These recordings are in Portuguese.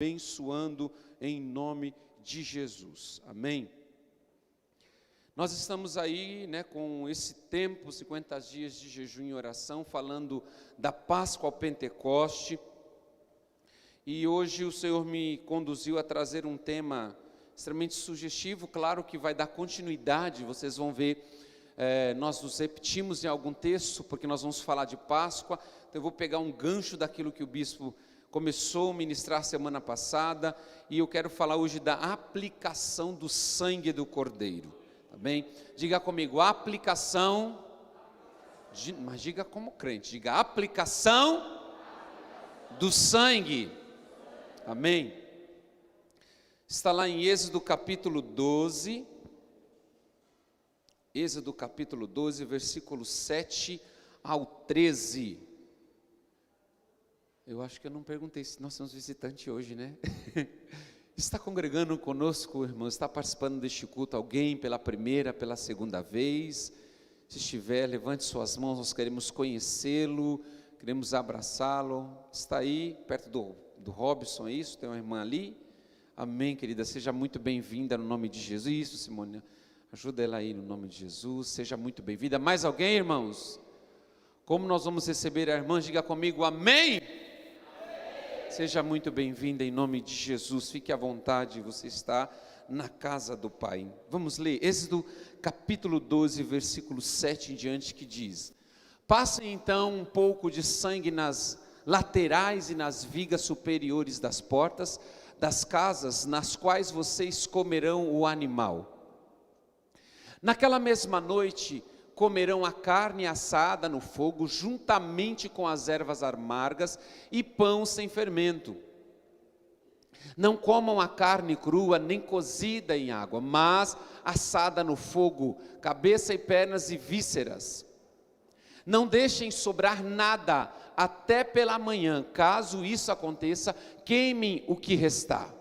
abençoando em nome de Jesus, amém? Nós estamos aí, com esse tempo, 50 dias de jejum e oração, falando da Páscoa ao Pentecoste, e hoje o Senhor me conduziu a trazer um tema extremamente sugestivo, claro que vai dar continuidade, vocês vão ver, nós nos repetimos em algum texto, porque nós vamos falar de Páscoa, então eu vou pegar um gancho daquilo que o bispo começou a ministrar semana passada, e eu quero falar hoje da aplicação do sangue do Cordeiro. Bem, diga comigo, aplicação, mas diga como crente, diga aplicação do sangue, amém? Está lá em Êxodo capítulo 12, versículo 7 ao 13, eu acho que eu não perguntei se nós temos visitante hoje, Está congregando conosco, irmão? Está participando deste culto alguém pela primeira, pela segunda vez? Se estiver, levante suas mãos, nós queremos conhecê-lo, queremos abraçá-lo. Está aí, perto do Robson, é isso? Tem uma irmã ali? Amém, querida, seja muito bem-vinda no nome de Jesus. Isso, Simone, ajuda ela aí no nome de Jesus, seja muito bem-vinda. Mais alguém, irmãos? Como nós vamos receber a irmã? Diga comigo, amém! Seja muito bem-vinda em nome de Jesus, fique à vontade, você está na casa do Pai. Vamos ler, Êxodo capítulo 12, versículo 7 em diante, que diz: Passem então um pouco de sangue nas laterais e nas vigas superiores das portas das casas nas quais vocês comerão o animal. Naquela mesma noite comerão a carne assada no fogo, juntamente com as ervas amargas e pão sem fermento. Não comam a carne crua, nem cozida em água, mas assada no fogo, cabeça e pernas e vísceras. Não deixem sobrar nada até pela manhã. Caso isso aconteça, queimem o que restar.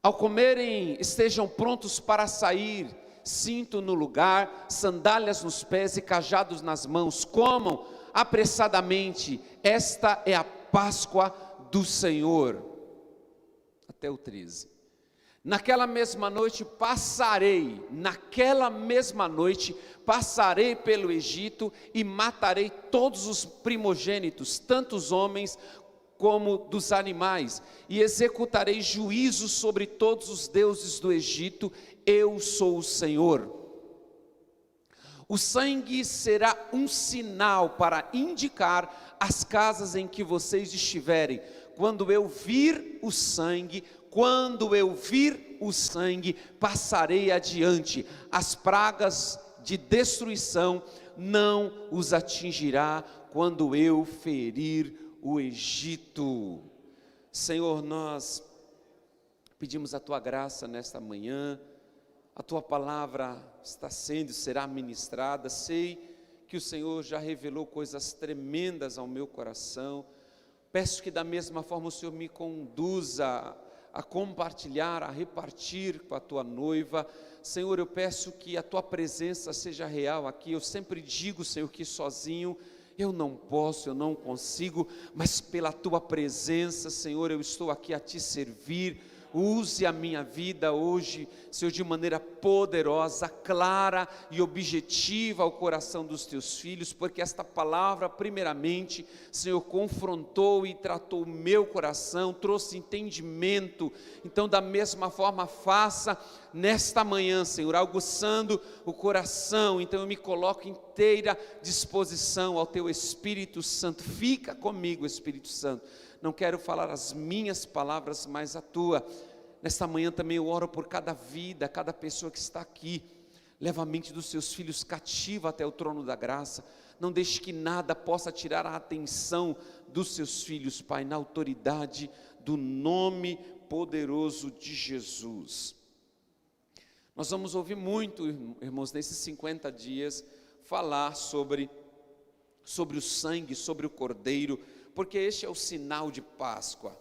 Ao comerem, estejam prontos para sair, cinto no lugar, sandálias nos pés e cajados nas mãos. Comam apressadamente, esta é a Páscoa do Senhor. Até o 13. Naquela mesma noite passarei pelo Egito e matarei todos os primogênitos, tanto os homens como dos animais, e executarei juízo sobre todos os deuses do Egito. Eu sou o Senhor. O sangue será um sinal para indicar as casas em que vocês estiverem. Quando eu vir o sangue, passarei adiante. As pragas de destruição não os atingirá quando eu ferir o Egito. Senhor, nós pedimos a Tua graça nesta manhã. A Tua palavra será ministrada. Sei que o Senhor já revelou coisas tremendas ao meu coração. Peço que da mesma forma o Senhor me conduza a compartilhar, a repartir com a Tua noiva. Senhor, eu peço que a Tua presença seja real aqui. Eu sempre digo, Senhor, que sozinho eu não posso, eu não consigo, mas pela Tua presença, Senhor, eu estou aqui a Te servir. Use a minha vida hoje, Senhor, de maneira poderosa, clara e objetiva ao coração dos Teus filhos, porque esta palavra, primeiramente, Senhor, confrontou e tratou o meu coração, trouxe entendimento. Então, da mesma forma, faça nesta manhã, Senhor, aguçando o coração. Então, eu me coloco inteira disposição ao Teu Espírito Santo. Fica comigo, Espírito Santo. Não quero falar as minhas palavras, mas a Tua. Nesta manhã também eu oro por cada vida, cada pessoa que está aqui. Leva a mente dos Seus filhos cativa até o trono da graça. Não deixe que nada possa tirar a atenção dos Seus filhos, Pai, na autoridade do nome poderoso de Jesus. Nós vamos ouvir muito, irmãos, nesses 50 dias, falar sobre o sangue, sobre o Cordeiro, porque este é o sinal de Páscoa,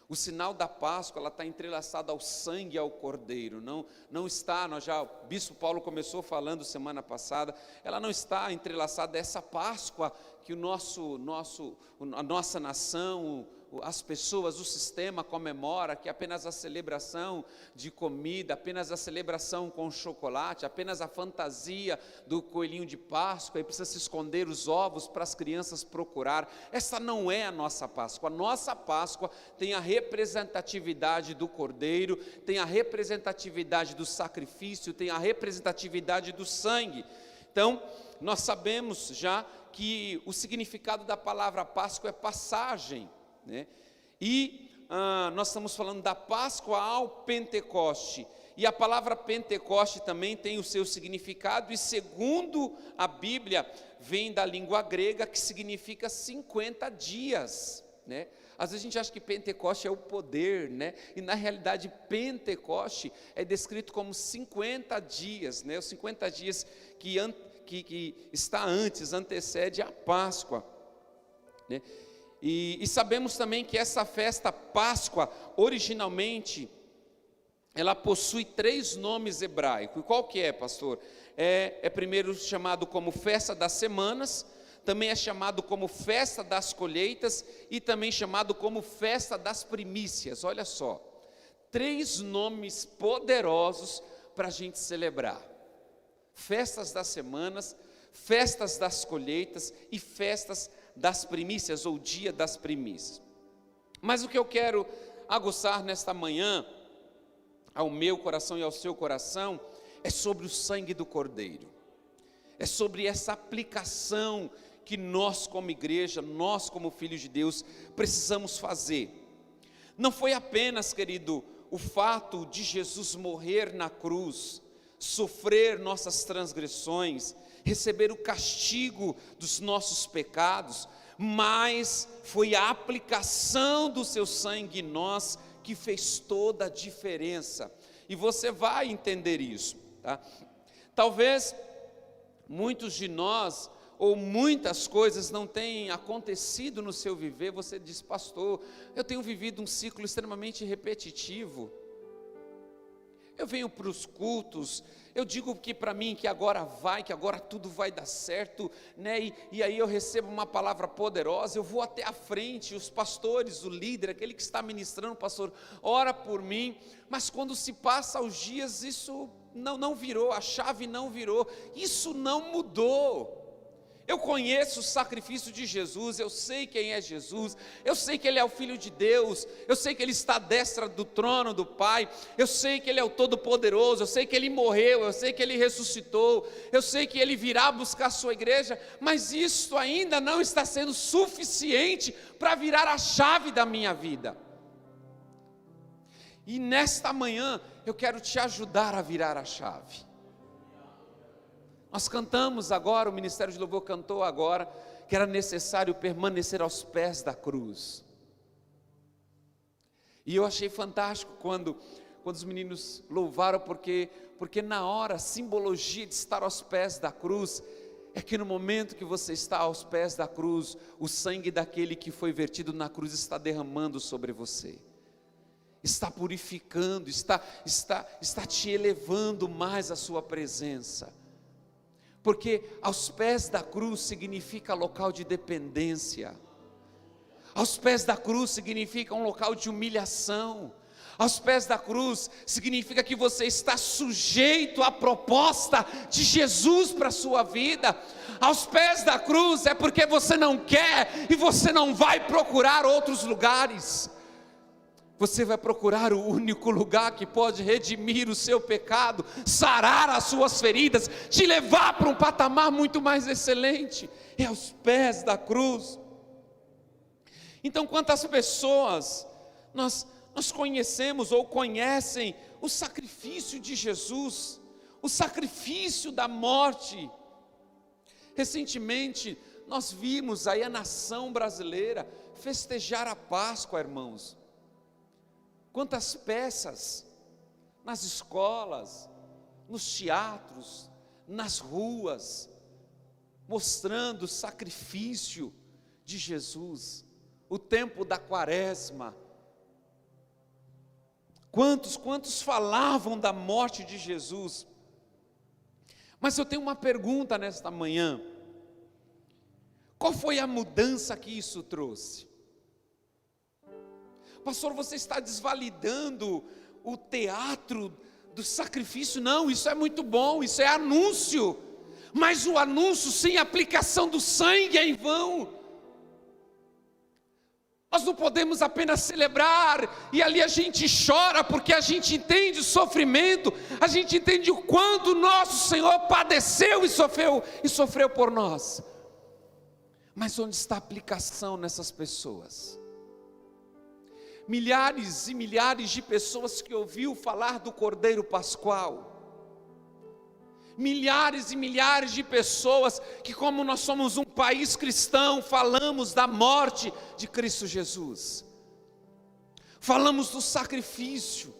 O sinal da Páscoa, ela está entrelaçada ao sangue e ao Cordeiro, não está, o bispo Paulo começou falando semana passada, ela não está entrelaçada a essa Páscoa que a nossa nação, as pessoas, o sistema comemora que apenas a celebração de comida, apenas a celebração com chocolate, apenas a fantasia do coelhinho de Páscoa, e precisa se esconder os ovos para as crianças procurar. Essa não é a nossa Páscoa. A nossa Páscoa tem a representatividade do Cordeiro, tem a representatividade do sacrifício, tem a representatividade do sangue. Então, nós sabemos já que o significado da palavra Páscoa é passagem, né? E nós estamos falando da Páscoa ao Pentecoste, e a palavra Pentecoste também tem o seu significado, e segundo a Bíblia, vem da língua grega, que significa 50 dias, né? Às vezes a gente acha que Pentecoste é o poder, né? E na realidade Pentecoste é descrito como 50 dias, né? Os 50 dias que está antes, antecede a Páscoa, né? E sabemos também que essa festa Páscoa, originalmente, ela possui 3 nomes hebraicos. E qual que é, pastor? É primeiro chamado como Festa das Semanas, também é chamado como Festa das Colheitas e também chamado como Festa das Primícias. Olha só, 3 nomes poderosos para a gente celebrar: Festas das Semanas, Festas das Colheitas e Festas das Primícias, ou Dia das Primícias. Mas o que eu quero aguçar nesta manhã, ao meu coração e ao seu coração, é sobre o sangue do Cordeiro, é sobre essa aplicação que nós como igreja, nós como filhos de Deus, precisamos fazer. Não foi apenas, querido, o fato de Jesus morrer na cruz, sofrer nossas transgressões, receber o castigo dos nossos pecados, mas foi a aplicação do seu sangue em nós que fez toda a diferença, e você vai entender isso, tá? Talvez muitos de nós, ou muitas coisas não tenham acontecido no seu viver. Você diz: pastor, eu tenho vivido um ciclo extremamente repetitivo. Eu venho para os cultos, eu digo que para mim que agora tudo vai dar certo, né? E aí eu recebo uma palavra poderosa, eu vou até a frente, os pastores, o líder, aquele que está ministrando, pastor, ora por mim, mas quando se passa os dias, isso não virou, a chave não virou, isso não mudou. Eu conheço o sacrifício de Jesus, eu sei quem é Jesus, eu sei que Ele é o Filho de Deus, eu sei que Ele está à destra do trono do Pai, eu sei que Ele é o Todo-Poderoso, eu sei que Ele morreu, eu sei que Ele ressuscitou, eu sei que Ele virá buscar a sua igreja, mas isso ainda não está sendo suficiente para virar a chave da minha vida. E nesta manhã eu quero te ajudar a virar a chave. Nós cantamos agora, o Ministério de Louvor cantou agora, que era necessário permanecer aos pés da cruz. E eu achei fantástico quando os meninos louvaram, porque na hora, a simbologia de estar aos pés da cruz, é que no momento que você está aos pés da cruz, o sangue daquele que foi vertido na cruz está derramando sobre você, está purificando, está te elevando mais à sua presença. Porque aos pés da cruz significa local de dependência, aos pés da cruz significa um local de humilhação, aos pés da cruz significa que você está sujeito à proposta de Jesus para a sua vida. Aos pés da cruz é porque você não quer e você não vai procurar outros lugares. Você vai procurar o único lugar que pode redimir o seu pecado, sarar as suas feridas, te levar para um patamar muito mais excelente. É aos pés da cruz. Então, quantas pessoas nós conhecemos ou conhecem o sacrifício de Jesus, o sacrifício da morte? Recentemente nós vimos aí a nação brasileira festejar a Páscoa, irmãos. Quantas peças nas escolas, nos teatros, nas ruas, mostrando o sacrifício de Jesus, o tempo da quaresma. Quantos falavam da morte de Jesus? Mas eu tenho uma pergunta nesta manhã: qual foi a mudança que isso trouxe? Pastor, você está desvalidando o teatro do sacrifício. Não, isso é muito bom, isso é anúncio, mas o anúncio sem aplicação do sangue é em vão. Nós não podemos apenas celebrar, e ali a gente chora, porque a gente entende o sofrimento, a gente entende o quanto nosso Senhor padeceu e sofreu por nós. Mas onde está a aplicação nessas pessoas? Milhares e milhares de pessoas que ouviu falar do Cordeiro Pascual, milhares e milhares de pessoas que, como nós somos um país cristão, falamos da morte de Cristo Jesus, falamos do sacrifício,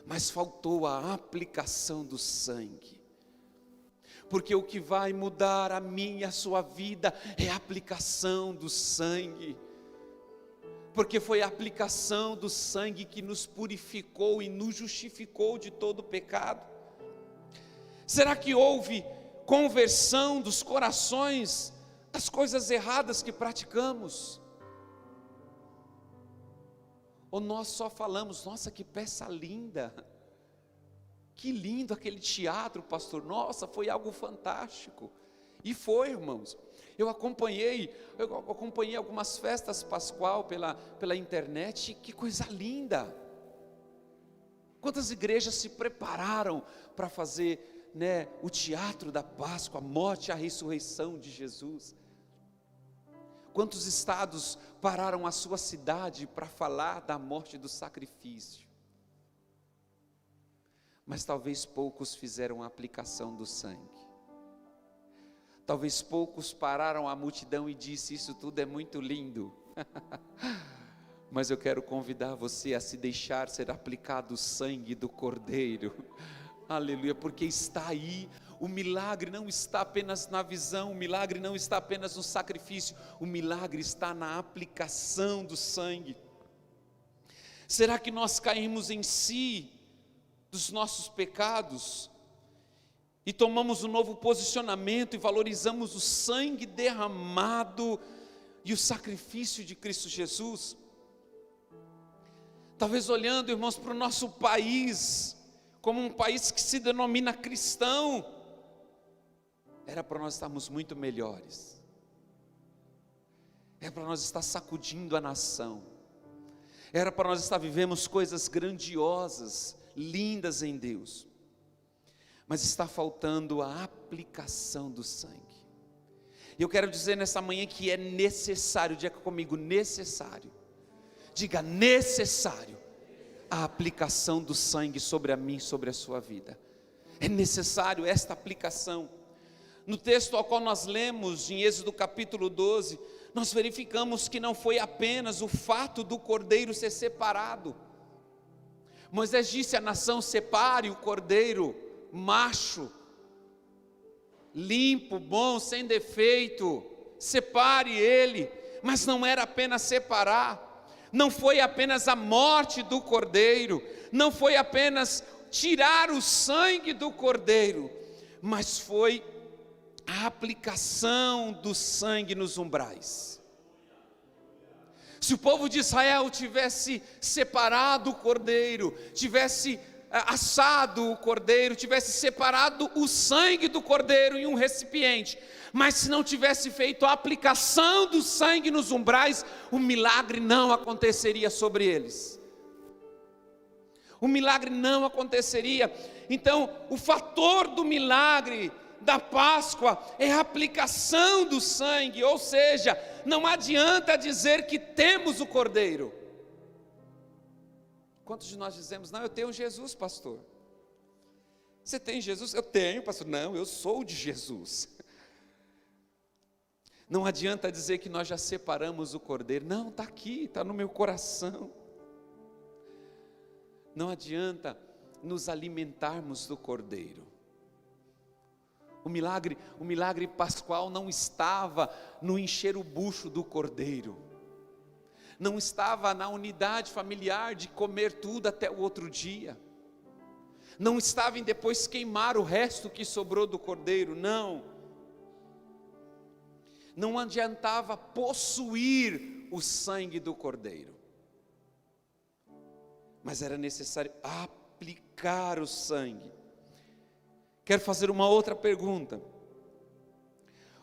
mas faltou a aplicação do sangue, porque o que vai mudar a minha e a sua vida é a aplicação do sangue, porque foi a aplicação do sangue que nos purificou e nos justificou de todo o pecado. Será que houve conversão dos corações das coisas erradas que praticamos? Ou nós só falamos, nossa, que peça linda, que lindo aquele teatro, pastor, nossa, foi algo fantástico. E foi, irmãos. Eu acompanhei algumas festas pascual pela internet, que coisa linda. Quantas igrejas se prepararam para fazer o teatro da Páscoa, a morte e a ressurreição de Jesus. Quantos estados pararam a sua cidade para falar da morte e do sacrifício? Mas talvez poucos fizeram a aplicação do sangue. Talvez poucos pararam a multidão e disse, isso tudo é muito lindo. Mas eu quero convidar você a se deixar ser aplicado o sangue do Cordeiro. Aleluia, porque está aí, o milagre não está apenas na visão, o milagre não está apenas no sacrifício, o milagre está na aplicação do sangue. Será que nós caímos em si dos nossos pecados e tomamos um novo posicionamento e valorizamos o sangue derramado e o sacrifício de Cristo Jesus? Talvez olhando, irmãos, para o nosso país, como um país que se denomina cristão, era para nós estarmos muito melhores, era para nós estar sacudindo a nação, era para nós estar vivendo coisas grandiosas, lindas em Deus, mas está faltando a aplicação do sangue. E eu quero dizer nessa manhã que é necessário, diga comigo, necessário, diga necessário, a aplicação do sangue sobre a mim, sobre a sua vida. É necessário esta aplicação. No texto ao qual nós lemos, em Êxodo capítulo 12, nós verificamos que não foi apenas o fato do cordeiro ser separado. Moisés disse à nação, separe o cordeiro macho, limpo, bom, sem defeito, separe ele, mas não era apenas separar, não foi apenas a morte do cordeiro, não foi apenas tirar o sangue do cordeiro, mas foi a aplicação do sangue nos umbrais. Se o povo de Israel tivesse separado o cordeiro, tivesse assado o cordeiro, tivesse separado o sangue do cordeiro em um recipiente, mas se não tivesse feito a aplicação do sangue nos umbrais, o milagre não aconteceria sobre eles. O milagre não aconteceria. Então, o fator do milagre da Páscoa é a aplicação do sangue, ou seja, não adianta dizer que temos o cordeiro. Quantos de nós dizemos, não, eu tenho Jesus, pastor? Você tem Jesus? Eu tenho, pastor. Não, eu sou de Jesus. Não adianta dizer que nós já separamos o cordeiro. Não, está aqui, está no meu coração. Não adianta nos alimentarmos do cordeiro. O milagre pascual não estava no encher o bucho do cordeiro, não estava na unidade familiar de comer tudo até o outro dia, não estava em depois queimar o resto que sobrou do cordeiro, não adiantava possuir o sangue do cordeiro, mas era necessário aplicar o sangue. Quero fazer uma outra pergunta: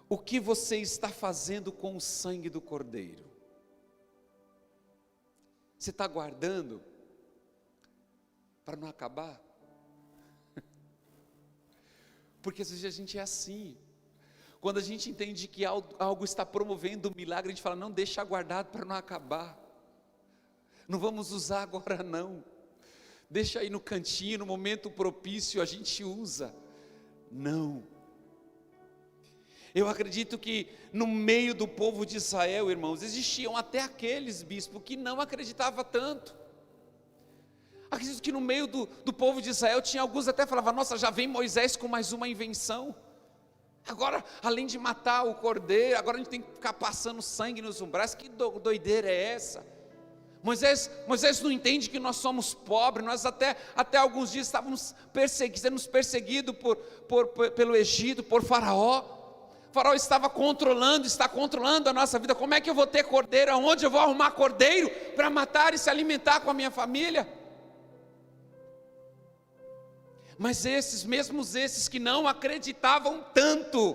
o que você está fazendo com o sangue do Cordeiro? Você está guardando para não acabar? Porque às vezes a gente é assim. Quando a gente entende que algo está promovendo um milagre, a gente fala: não, deixa guardado para não acabar. Não vamos usar agora não. Deixa aí no cantinho, no momento propício a gente usa. Não. Eu acredito que no meio do povo de Israel, irmãos, existiam até aqueles bispos que não acreditavam tanto. Acredito que no meio do povo de Israel tinha alguns até falavam: nossa, já vem Moisés com mais uma invenção. Agora, além de matar o cordeiro, agora a gente tem que ficar passando sangue nos umbrais. Que doideira é essa? Moisés não entende que nós somos pobres. Nós até alguns dias estávamos sendo perseguidos pelo Egito, por Faraó. Faraó está controlando a nossa vida. Como é que eu vou ter cordeiro? Aonde eu vou arrumar cordeiro para matar e se alimentar com a minha família? Mas mesmos esses que não acreditavam tanto,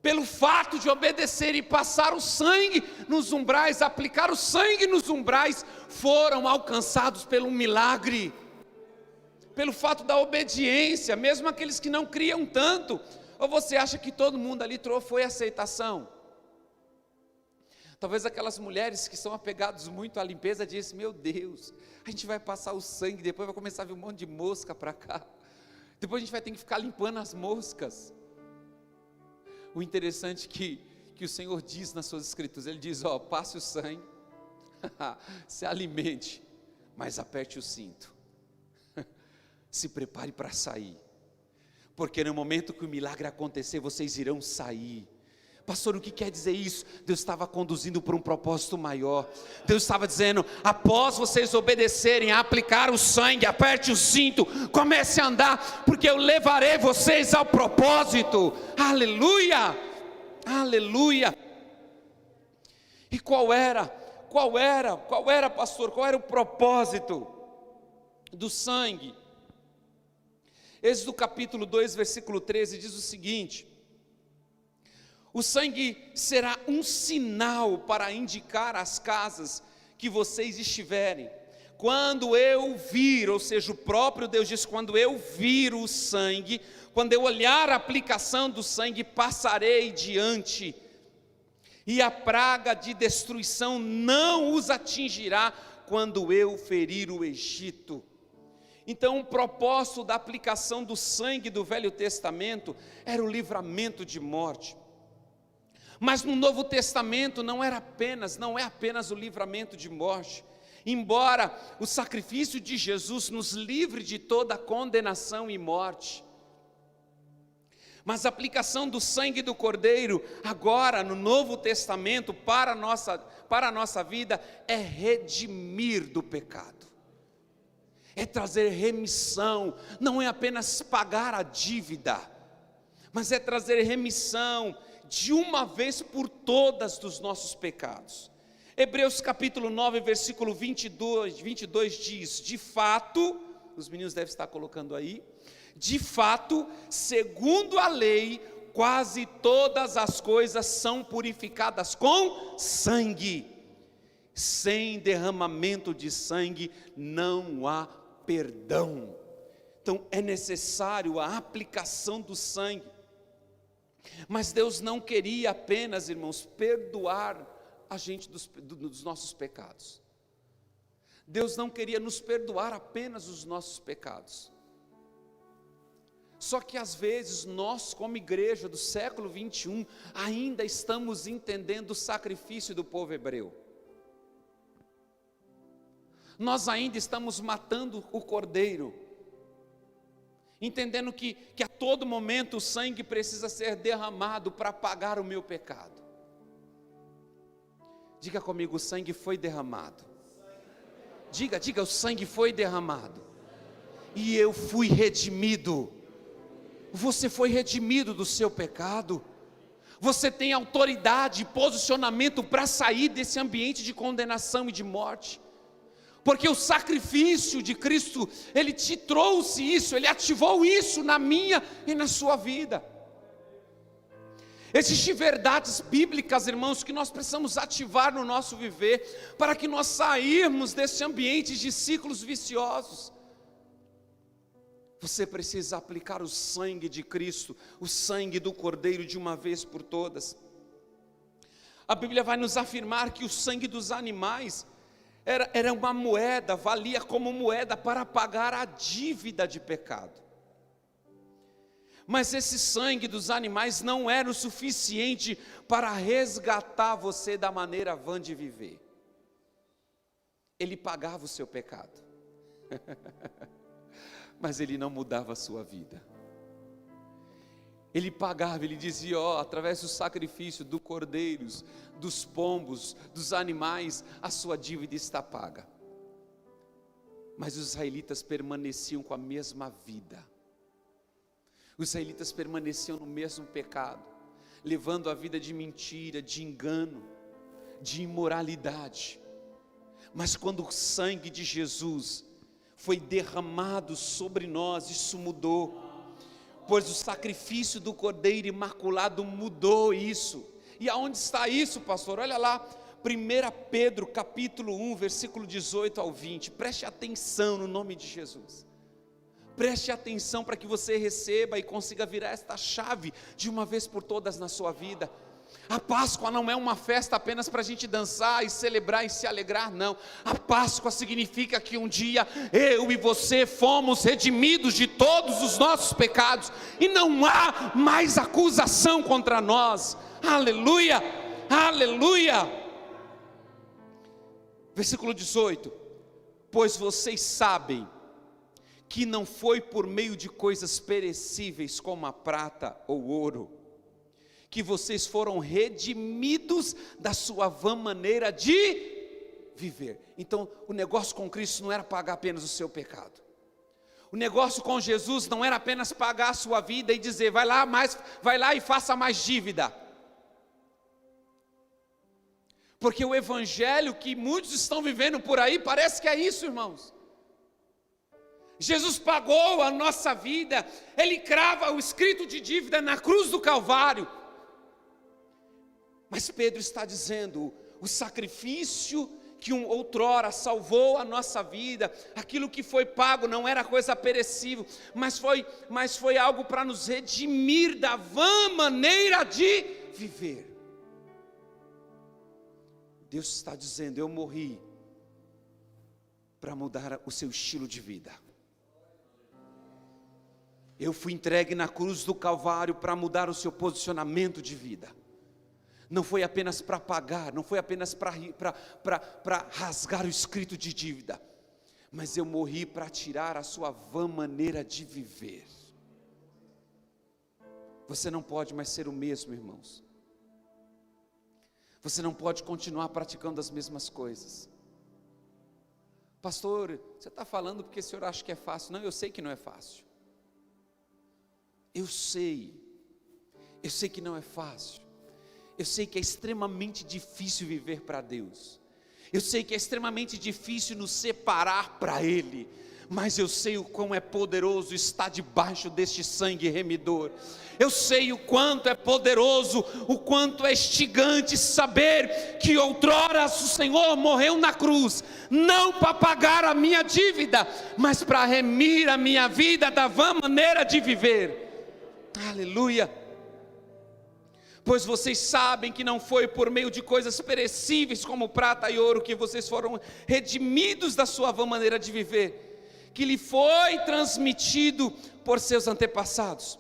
pelo fato de obedecer e passar o sangue nos umbrais, aplicar o sangue nos umbrais, foram alcançados pelo milagre, pelo fato da obediência, mesmo aqueles que não criam tanto. Ou você acha que todo mundo ali foi aceitação? Talvez aquelas mulheres que são apegadas muito à limpeza dizem: meu Deus, a gente vai passar o sangue, depois vai começar a vir um monte de mosca para cá, depois a gente vai ter que ficar limpando as moscas. O interessante é que o Senhor diz nas suas escrituras, Ele diz: passe o sangue, se alimente, mas aperte o cinto, se prepare para sair, porque no momento que o milagre acontecer, vocês irão sair. Pastor, o que quer dizer isso? Deus estava conduzindo para um propósito maior. Deus estava dizendo: após vocês obedecerem, aplicar o sangue, aperte o cinto, comece a andar, porque eu levarei vocês ao propósito. Aleluia, aleluia. E qual era, pastor, qual era o propósito do sangue? Êxodo capítulo 2, versículo 13 diz o seguinte: o sangue será um sinal para indicar as casas que vocês estiverem. Quando eu vir, ou seja, o próprio Deus diz: quando eu vir o sangue, quando eu olhar a aplicação do sangue, passarei diante, e a praga de destruição não os atingirá quando eu ferir o Egito. Então, o propósito da aplicação do sangue do Velho Testamento era o livramento de morte. Mas no Novo Testamento não é apenas o livramento de morte. Embora o sacrifício de Jesus nos livre de toda condenação e morte, mas a aplicação do sangue do Cordeiro, agora no Novo Testamento, para a nossa vida, é redimir do pecado, é trazer remissão. Não é apenas pagar a dívida, mas é trazer remissão de uma vez por todas dos nossos pecados. Hebreus capítulo 9, versículo 22 diz: de fato, os meninos devem estar colocando aí, de fato, segundo a lei, quase todas as coisas são purificadas com sangue. Sem derramamento de sangue não há perdão. Então é necessário a aplicação do sangue. Mas Deus não queria apenas, irmãos, perdoar a gente dos nossos pecados. Deus não queria nos perdoar apenas os nossos pecados. Só que às vezes nós, como igreja do século 21, ainda estamos entendendo o sacrifício do povo hebreu. Nós ainda estamos matando o cordeiro, entendendo que a todo momento o sangue precisa ser derramado para pagar o meu pecado. Diga comigo: o sangue foi derramado. Diga, o sangue foi derramado, e eu fui redimido. Você foi redimido do seu pecado. Você tem autoridade e posicionamento para sair desse ambiente de condenação e de morte. Porque o sacrifício de Cristo, Ele te trouxe isso, Ele ativou isso na minha e na sua vida. Existem verdades bíblicas, irmãos, que nós precisamos ativar no nosso viver, para que nós sairmos desse ambiente de ciclos viciosos. Você precisa aplicar o sangue de Cristo, o sangue do Cordeiro de uma vez por todas. A Bíblia vai nos afirmar que o sangue dos animais era uma moeda, valia como moeda para pagar a dívida de pecado. Mas esse sangue dos animais não era o suficiente para resgatar você da maneira vã de viver. Ele pagava o seu pecado, mas ele não mudava a sua vida. Ele pagava, ele dizia, através do sacrifício, dos cordeiros, dos pombos, dos animais, a sua dívida está paga. Mas os israelitas permaneciam com a mesma vida. Os israelitas permaneciam no mesmo pecado, levando a vida de mentira, de engano, de imoralidade. Mas quando o sangue de Jesus foi derramado sobre nós, isso mudou. Pois o sacrifício do Cordeiro Imaculado mudou isso. E aonde está isso, pastor? Olha lá, 1 Pedro capítulo 1, versículo 18 ao 20. Preste atenção no nome de Jesus. Preste atenção para que você receba e consiga virar esta chave de uma vez por todas na sua vida. A Páscoa não é uma festa apenas para a gente dançar e celebrar e se alegrar, não. A Páscoa significa que um dia eu e você fomos redimidos de todos os nossos pecados e não há mais acusação contra nós. Aleluia, aleluia. Versículo 18: pois vocês sabem que não foi por meio de coisas perecíveis como a prata ou ouro, que vocês foram redimidos da sua vã maneira de viver. Então o negócio com Cristo não era pagar apenas o seu pecado. O negócio com Jesus não era apenas pagar a sua vida e dizer, vai lá e faça mais dívida. Porque o evangelho que muitos estão vivendo por aí, parece que é isso, irmãos. Jesus pagou a nossa vida, Ele crava o escrito de dívida na cruz do Calvário. Mas Pedro está dizendo, o sacrifício que outrora salvou a nossa vida, aquilo que foi pago não era coisa perecível, mas foi algo para nos redimir da vã maneira de viver. Deus está dizendo, eu morri para mudar o seu estilo de vida. Eu fui entregue na cruz do Calvário para mudar o seu posicionamento de vida. Não foi apenas para pagar, não foi apenas para rasgar o escrito de dívida, mas eu morri para tirar a sua vã maneira de viver. Você não pode mais ser o mesmo, irmãos. Você não pode continuar praticando as mesmas coisas. Pastor, você está falando porque o senhor acha que é fácil? Não, eu sei que não é fácil. Eu sei que não é fácil. Eu sei que é extremamente difícil viver para Deus. Eu sei que é extremamente difícil nos separar para Ele. Mas eu sei o quão é poderoso estar debaixo deste sangue remidor. Eu sei o quanto é poderoso, o quanto é instigante saber que outrora o Senhor morreu na cruz, não para pagar a minha dívida, mas para remir a minha vida da vã maneira de viver. Aleluia. Pois vocês sabem que não foi por meio de coisas perecíveis como prata e ouro que vocês foram redimidos da sua vã maneira de viver, que lhe foi transmitido por seus antepassados,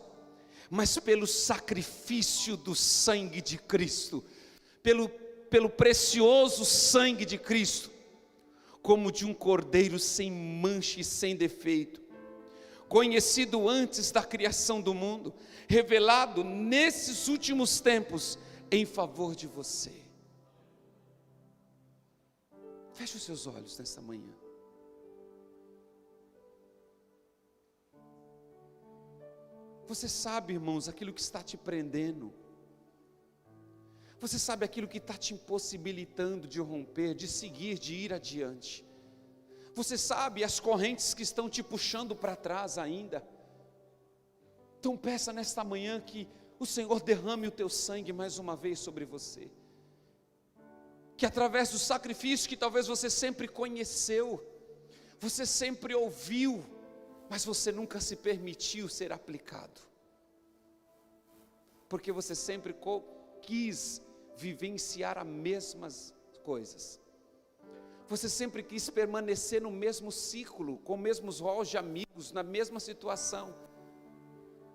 mas pelo sacrifício do sangue de Cristo, pelo precioso sangue de Cristo, como de um cordeiro sem mancha e sem defeito, conhecido antes da criação do mundo, revelado nesses últimos tempos em favor de você. Feche os seus olhos nessa manhã. Você sabe, irmãos, aquilo que está te prendendo. Você sabe aquilo que está te impossibilitando de romper, de seguir, de ir adiante. Você sabe as correntes que estão te puxando para trás ainda. Então peça nesta manhã que o Senhor derrame o teu sangue mais uma vez sobre você. Que através do sacrifício que talvez você sempre conheceu, você sempre ouviu, mas você nunca se permitiu ser aplicado. Porque você sempre quis vivenciar as mesmas coisas. Você sempre quis permanecer no mesmo ciclo, com os mesmos rolos de amigos, na mesma situação.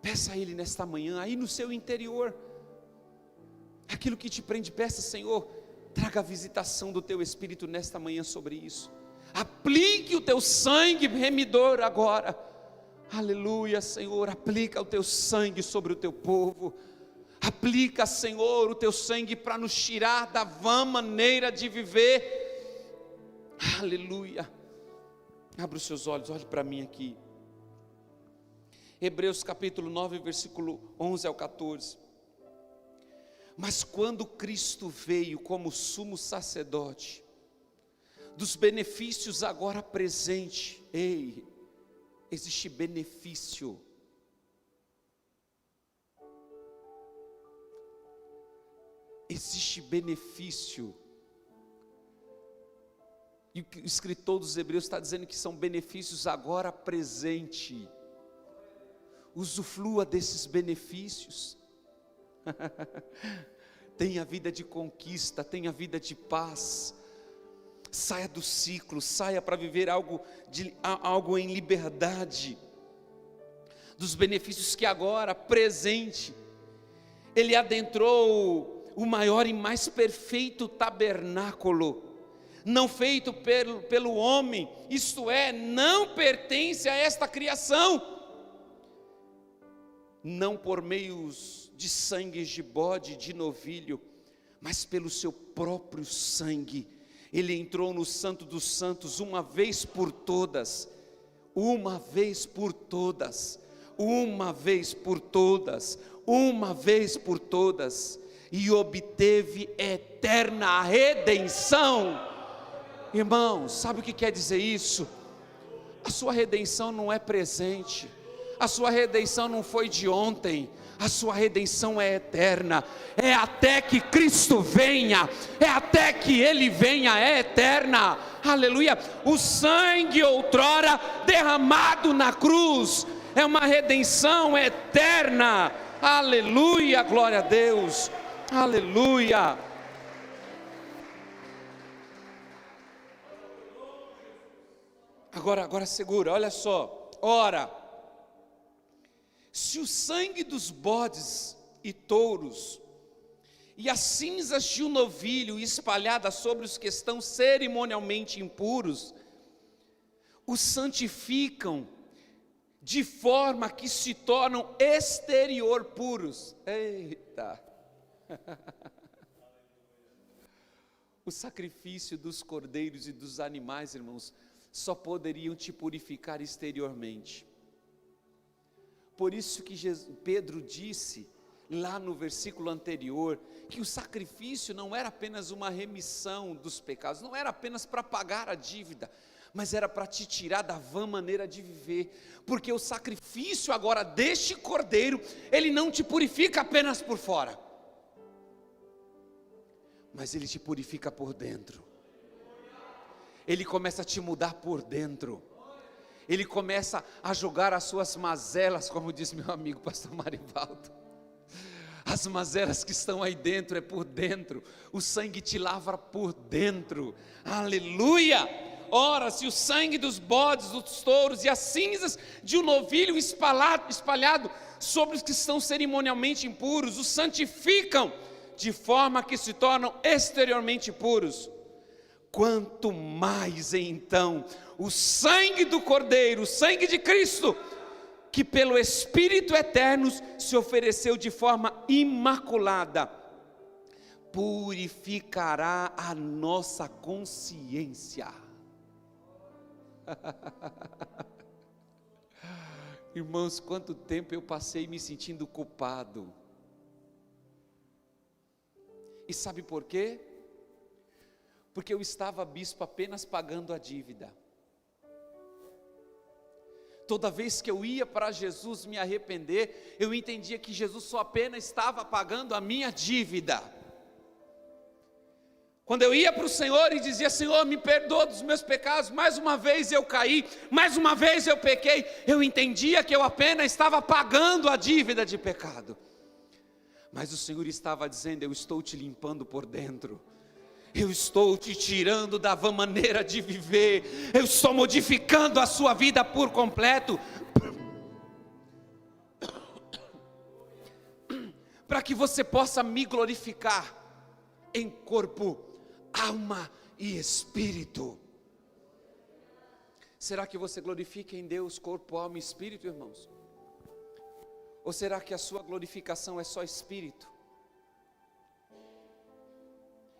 Peça a Ele nesta manhã, aí no seu interior, aquilo que te prende, peça: Senhor, traga a visitação do Teu Espírito nesta manhã sobre isso. Aplique o Teu sangue remidor agora. Aleluia, Senhor, aplica o Teu sangue sobre o Teu povo. Aplica, Senhor, o Teu sangue para nos tirar da vã maneira de viver. Aleluia. Abra os seus olhos, olhe para mim aqui. Hebreus capítulo 9, versículo 11 ao 14. Mas quando Cristo veio como sumo sacerdote, dos benefícios agora presentes, existe benefício. Existe benefício. E o escritor dos Hebreus está dizendo que são benefícios agora presentes. Usufrua desses benefícios. Tenha vida de conquista, tenha vida de paz. Saia do ciclo, saia para viver algo em liberdade. Dos benefícios que agora, presente, Ele adentrou o maior e mais perfeito tabernáculo, não feito pelo homem, isto é, não pertence a esta criação. Não por meios de sangues de bode, de novilho, mas pelo seu próprio sangue. Ele entrou no Santo dos Santos uma vez por todas, uma vez por todas, uma vez por todas, uma vez por todas, e obteve eterna redenção. Irmãos, sabe o que quer dizer isso? A sua redenção não é presente. A sua redenção não foi de ontem, a sua redenção é eterna, é até que Cristo venha, é até que Ele venha, é eterna, aleluia. O sangue outrora derramado na cruz, é uma redenção eterna, aleluia, glória a Deus, aleluia. Agora segura, olha só, ora, se o sangue dos bodes e touros, e as cinzas de um novilho espalhadas sobre os que estão cerimonialmente impuros, os santificam, de forma que se tornam exterior puros. Eita! O sacrifício dos cordeiros e dos animais, irmãos, só poderiam te purificar exteriormente. Por isso que Pedro disse, lá no versículo anterior, que o sacrifício não era apenas uma remissão dos pecados, não era apenas para pagar a dívida, mas era para te tirar da vã maneira de viver, porque o sacrifício agora deste cordeiro, ele não te purifica apenas por fora, mas ele te purifica por dentro, ele começa a te mudar por dentro, Ele começa a jogar as suas mazelas, como diz meu amigo pastor Marivaldo. As mazelas que estão aí dentro, é por dentro. O sangue te lava por dentro. Aleluia! Ora, se o sangue dos bodes, dos touros e as cinzas de um novilho espalhado sobre os que estão cerimonialmente impuros, os santificam, de forma que se tornam exteriormente puros, quanto mais então o sangue do Cordeiro, o sangue de Cristo, que pelo Espírito eterno se ofereceu de forma imaculada, purificará a nossa consciência. Irmãos, quanto tempo eu passei me sentindo culpado. E sabe por quê? Porque eu estava, bispo, apenas pagando a dívida. toda vez que eu ia para Jesus me arrepender, eu entendia que Jesus só apenas estava pagando a minha dívida. Quando eu ia para o Senhor e dizia: Senhor, me perdoa dos meus pecados, mais uma vez eu caí, mais uma vez eu pequei, eu entendia que eu apenas estava pagando a dívida de pecado. Mas o Senhor estava dizendo: eu estou te limpando por dentro, eu estou te tirando da vã maneira de viver, eu estou modificando a sua vida por completo, para que você possa me glorificar em corpo, alma e espírito. Será que você glorifica em Deus corpo, alma e espírito, irmãos? Ou será que a sua glorificação é só espírito?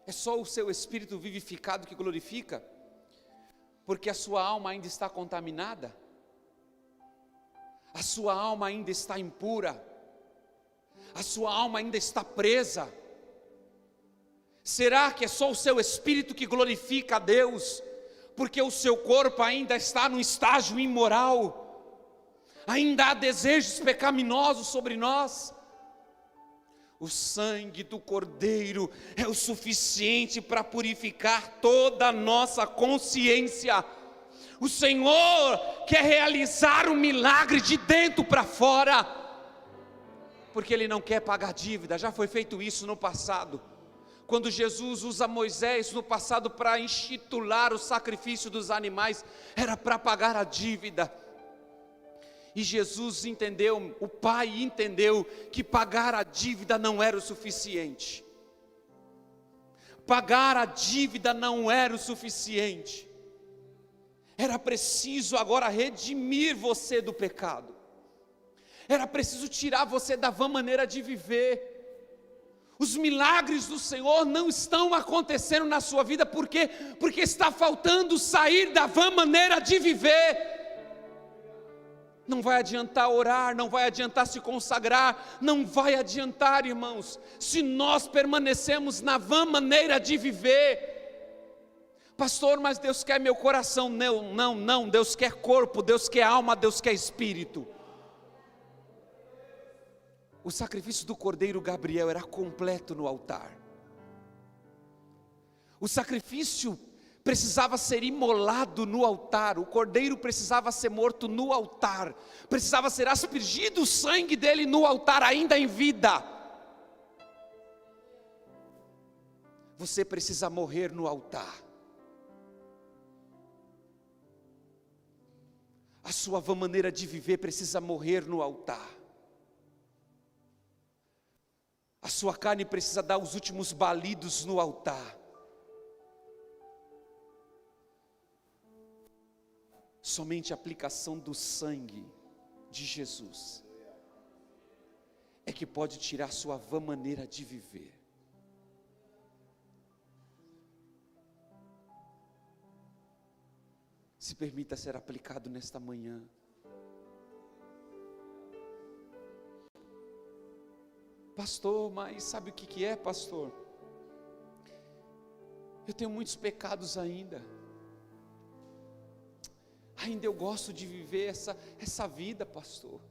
É só o seu espírito vivificado que glorifica? Porque a sua alma ainda está contaminada? A sua alma ainda está impura? A sua alma ainda está presa? Será que é só o seu espírito que glorifica a Deus? Porque o seu corpo ainda está num estágio imoral? Ainda há desejos pecaminosos sobre nós? O sangue do Cordeiro é o suficiente para purificar toda a nossa consciência. O Senhor quer realizar um milagre de dentro para fora, porque Ele não quer pagar dívida. Já foi feito isso no passado. Quando Jesus usa Moisés no passado para instituir o sacrifício dos animais, era para pagar a dívida. E Jesus entendeu, o Pai entendeu que pagar a dívida não era o suficiente. Pagar a dívida não era o suficiente. Era preciso agora redimir você do pecado. Era preciso tirar você da vã maneira de viver. Os milagres do Senhor não estão acontecendo na sua vida, por quê? Porque está faltando sair da vã maneira de viver. Não vai adiantar orar, não vai adiantar se consagrar, não vai adiantar, irmãos, se nós permanecemos na vã maneira de viver. Pastor, mas Deus quer meu coração. Não, Deus quer corpo, Deus quer alma, Deus quer espírito. O sacrifício do Cordeiro Gabriel era completo no altar. O sacrifício precisava ser imolado no altar. O cordeiro precisava ser morto no altar. Precisava ser aspergido o sangue dele no altar, ainda em vida. Você precisa morrer no altar. A sua vã maneira de viver precisa morrer no altar. A sua carne precisa dar os últimos balidos no altar. Somente a aplicação do sangue de Jesus é que pode tirar sua vã maneira de viver. Se permita ser aplicado nesta manhã. Pastor, mas sabe o que é, pastor? Eu tenho muitos pecados ainda. Ainda eu gosto de viver essa vida, pastor.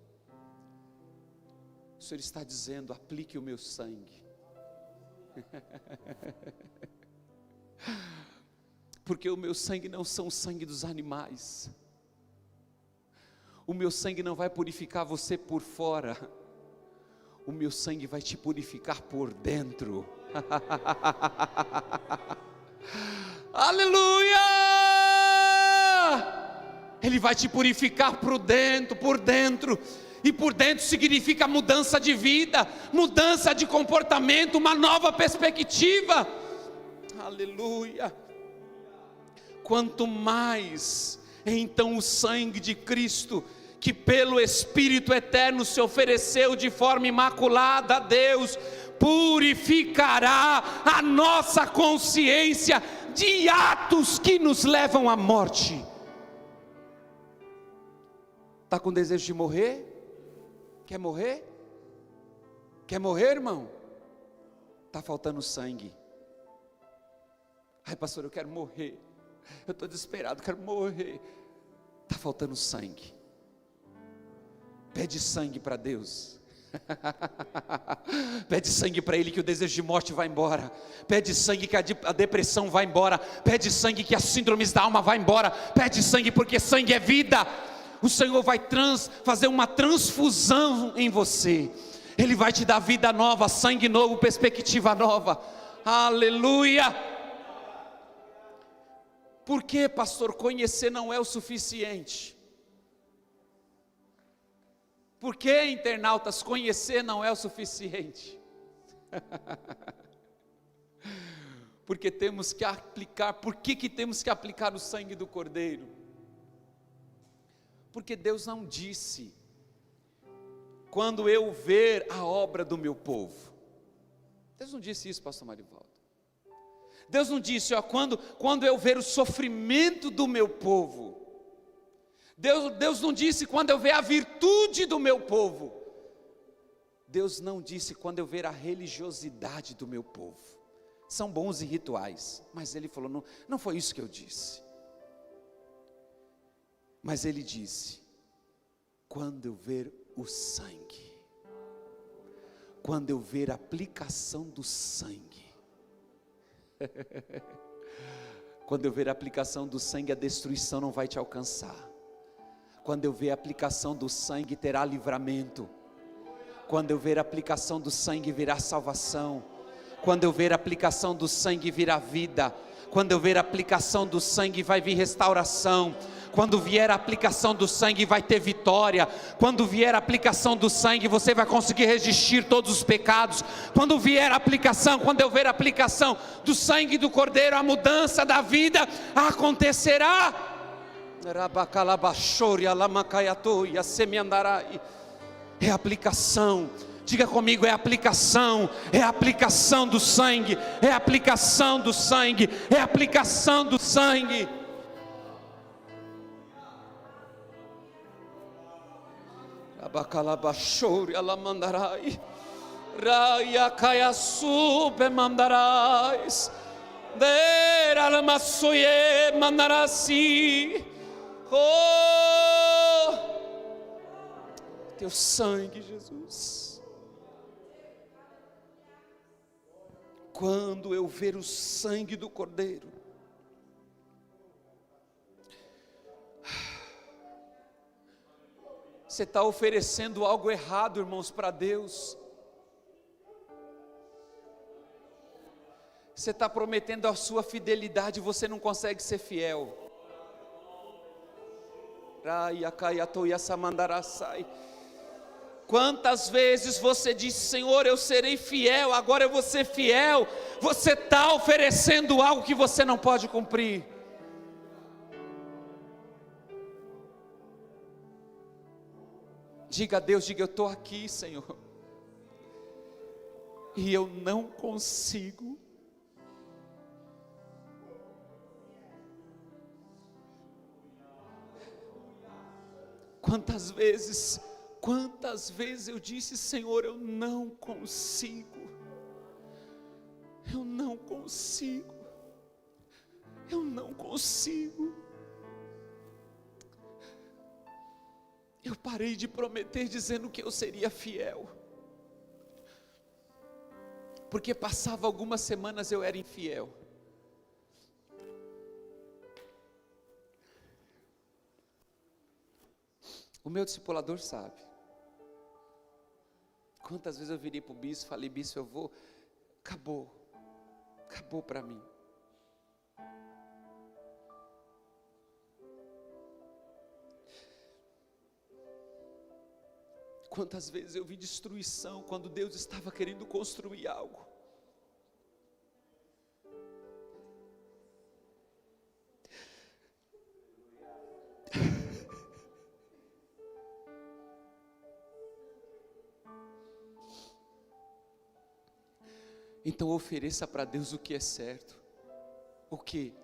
O Senhor está dizendo: aplique o meu sangue. Porque o meu sangue não são o sangue dos animais. O meu sangue não vai purificar você por fora. O meu sangue vai te purificar por dentro. Aleluia! Ele vai te purificar por dentro. E por dentro significa mudança de vida, mudança de comportamento, uma nova perspectiva. Aleluia! Quanto mais, então, o sangue de Cristo, que pelo Espírito eterno se ofereceu de forma imaculada a Deus, purificará a nossa consciência de atos que nos levam à morte. Está com desejo de morrer? Quer morrer? Quer morrer, irmão? Está faltando sangue. Ai, pastor, eu quero morrer. Eu estou desesperado, quero morrer. Está faltando sangue. Pede sangue para Deus. Pede sangue para Ele, que o desejo de morte vai embora. Pede sangue que a depressão vai embora. Pede sangue que as síndromes da alma vai embora. Pede sangue, porque sangue é vida. O Senhor vai fazer uma transfusão em você. Ele vai te dar vida nova, sangue novo, perspectiva nova. Aleluia. Por que, pastor, conhecer não é o suficiente? Por que, internautas, conhecer não é o suficiente? Porque temos que aplicar. Por que temos que aplicar o sangue do Cordeiro? Porque Deus não disse: quando eu ver a obra do meu povo. Deus não disse isso, pastor Marivaldo. Deus não disse, quando eu ver o sofrimento do meu povo. Deus não disse, quando eu ver a virtude do meu povo. Deus não disse, quando eu ver a religiosidade do meu povo. São bons e rituais, mas Ele falou, não foi isso que eu disse. Mas Ele disse, quando eu ver o sangue, quando eu ver a aplicação do sangue, quando eu ver a aplicação do sangue, a destruição não vai te alcançar. Quando eu ver a aplicação do sangue, terá livramento. Quando eu ver a aplicação do sangue, virá salvação. Quando eu ver a aplicação do sangue, virá vida. Quando eu ver a aplicação do sangue, vai vir restauração. Quando vier a aplicação do sangue, vai ter vitória. Quando vier a aplicação do sangue, você vai conseguir resistir todos os pecados. Quando vier a aplicação, quando eu ver a aplicação do sangue do Cordeiro, a mudança da vida acontecerá. É aplicação. Diga comigo, é aplicação do sangue, é aplicação do sangue, é aplicação do sangue. Abacalabachori alamandarai, raia caia sube mandarais, dera alamassoye mandarasi. Oh, teu sangue, Jesus. Quando eu ver o sangue do Cordeiro, você está oferecendo algo errado, irmãos, para Deus. Você está prometendo a sua fidelidade, você não consegue ser fiel. Quantas vezes você disse, Senhor, eu serei fiel, agora eu vou ser fiel. Você está oferecendo algo que você não pode cumprir. Diga a Deus, diga, eu estou aqui, Senhor, e eu não consigo. Quantas vezes eu disse, Senhor, eu não consigo, eu não consigo, eu não consigo. Eu parei de prometer dizendo que eu seria fiel, porque passava algumas semanas eu era infiel. O meu discipulador sabe. Quantas vezes eu virei para o bispo e falei, bispo, eu vou, acabou para mim. Quantas vezes eu vi destruição quando Deus estava querendo construir algo. Então ofereça para Deus o que é certo. O que?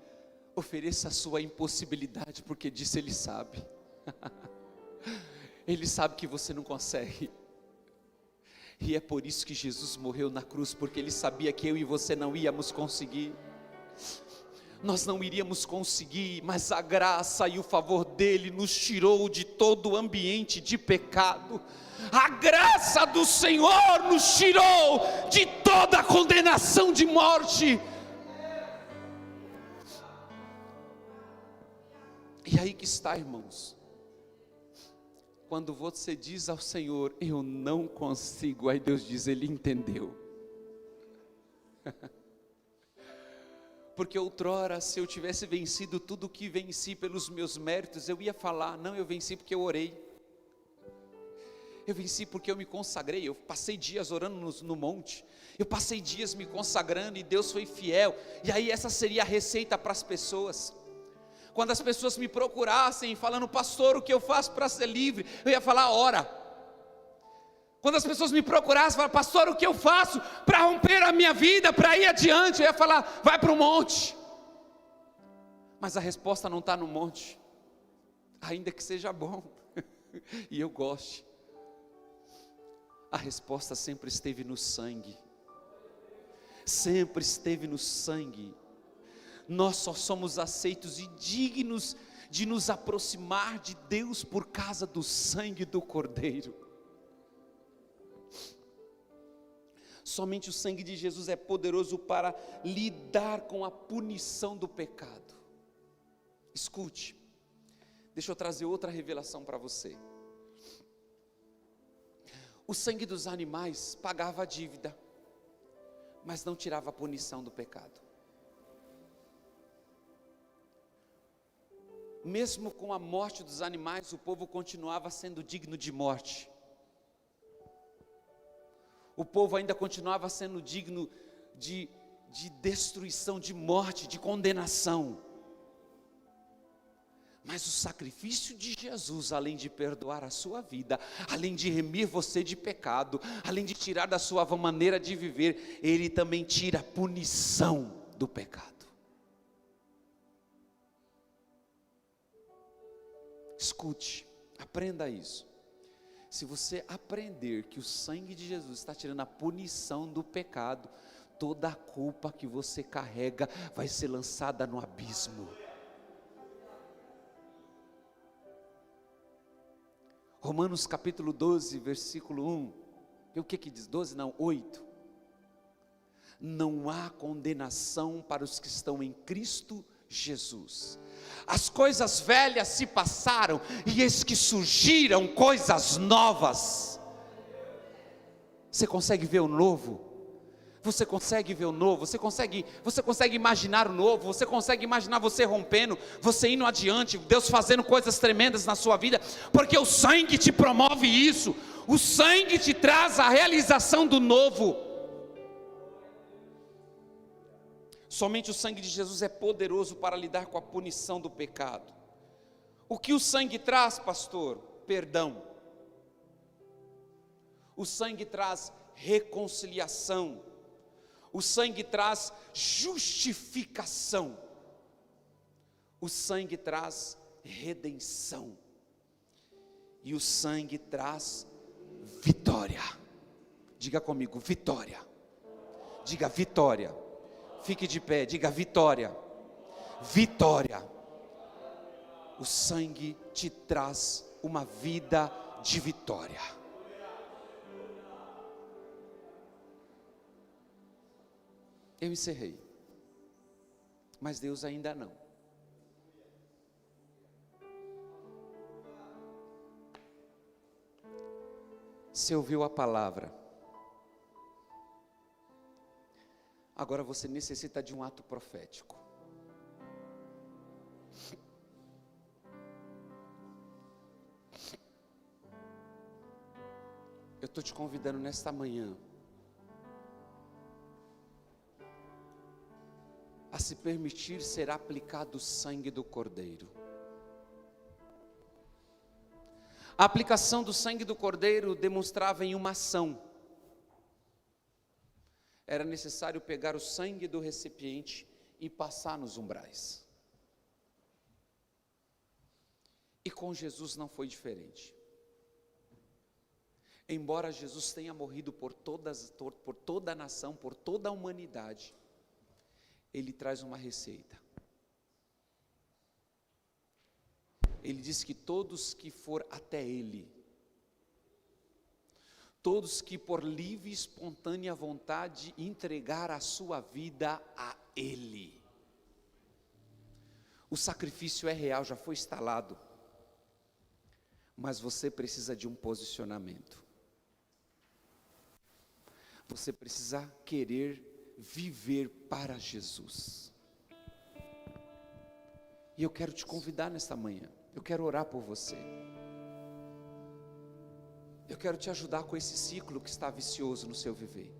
Ofereça a sua impossibilidade, porque disso Ele sabe. Ele sabe que você não consegue. E é por isso que Jesus morreu na cruz, porque Ele sabia que eu e você não íamos conseguir. nós não iríamos conseguir, mas a graça e o favor dele nos tirou de todo o ambiente de pecado. A graça do Senhor nos tirou de toda a condenação de morte. E aí que está, irmãos, quando você diz ao Senhor, eu não consigo, aí Deus diz, Ele entendeu. Porque outrora, se eu tivesse vencido tudo o que venci pelos meus méritos, eu ia falar, não, eu venci porque eu orei. Eu venci porque eu me consagrei, eu passei dias orando no monte, eu passei dias me consagrando e Deus foi fiel. E aí essa seria a receita para as pessoas. Quando as pessoas me procurassem falando, pastor, o que eu faço para ser livre? Eu ia falar, ora. Quando as pessoas me procurassem, falaram, pastor, o que eu faço para romper a minha vida, para ir adiante? Eu ia falar, vai para o monte. Mas a resposta não está no monte, ainda que seja bom, e eu goste. A resposta sempre esteve no sangue, sempre esteve no sangue. Nós só somos aceitos e dignos de nos aproximar de Deus por causa do sangue do Cordeiro. Somente o sangue de Jesus é poderoso para lidar com a punição do pecado. Escute, deixa eu trazer outra revelação para você. O sangue dos animais pagava a dívida, mas não tirava a punição do pecado. Mesmo com a morte dos animais, o povo continuava sendo digno de morte. O povo ainda continuava sendo digno de destruição, de morte, de condenação. Mas o sacrifício de Jesus, além de perdoar a sua vida, além de remir você de pecado, além de tirar da sua maneira de viver, Ele também tira a punição do pecado. Escute, aprenda isso. Se você aprender que o sangue de Jesus está tirando a punição do pecado, toda a culpa que você carrega vai ser lançada no abismo. Romanos capítulo 12, versículo 1, o que diz? 12 não, 8. Não há condenação para os que estão em Cristo Jesus. As coisas velhas se passaram, e eis que surgiram coisas novas. Você consegue ver o novo? Você consegue ver o novo? Você consegue imaginar o novo? Você consegue imaginar você rompendo, você indo adiante, Deus fazendo coisas tremendas na sua vida? Porque o sangue te promove isso. O sangue te traz a realização do novo. Somente o sangue de Jesus é poderoso para lidar com a punição do pecado. O que o sangue traz, pastor? Perdão. O sangue traz reconciliação. O sangue traz justificação. O sangue traz redenção. E o sangue traz vitória. Diga comigo, vitória. Diga vitória. Fique de pé, diga vitória. Vitória. O sangue te traz uma vida de vitória. Eu encerrei, mas Deus ainda não. Você ouviu a palavra, agora você necessita de um ato profético. Eu estou te convidando nesta manhã a se permitir ser aplicado o sangue do Cordeiro. A aplicação do sangue do Cordeiro demonstrava em uma ação. Era necessário pegar o sangue do recipiente e passar nos umbrais. E com Jesus não foi diferente. Embora Jesus tenha morrido por toda a nação, por toda a humanidade, Ele traz uma receita. Ele diz que todos que for até Ele, todos que por livre e espontânea vontade entregar a sua vida a Ele. O sacrifício é real, já foi instalado, mas você precisa de um posicionamento. Você precisa querer viver para Jesus. E eu quero te convidar nesta manhã, eu quero orar por você. Eu quero te ajudar com esse ciclo que está vicioso no seu viver.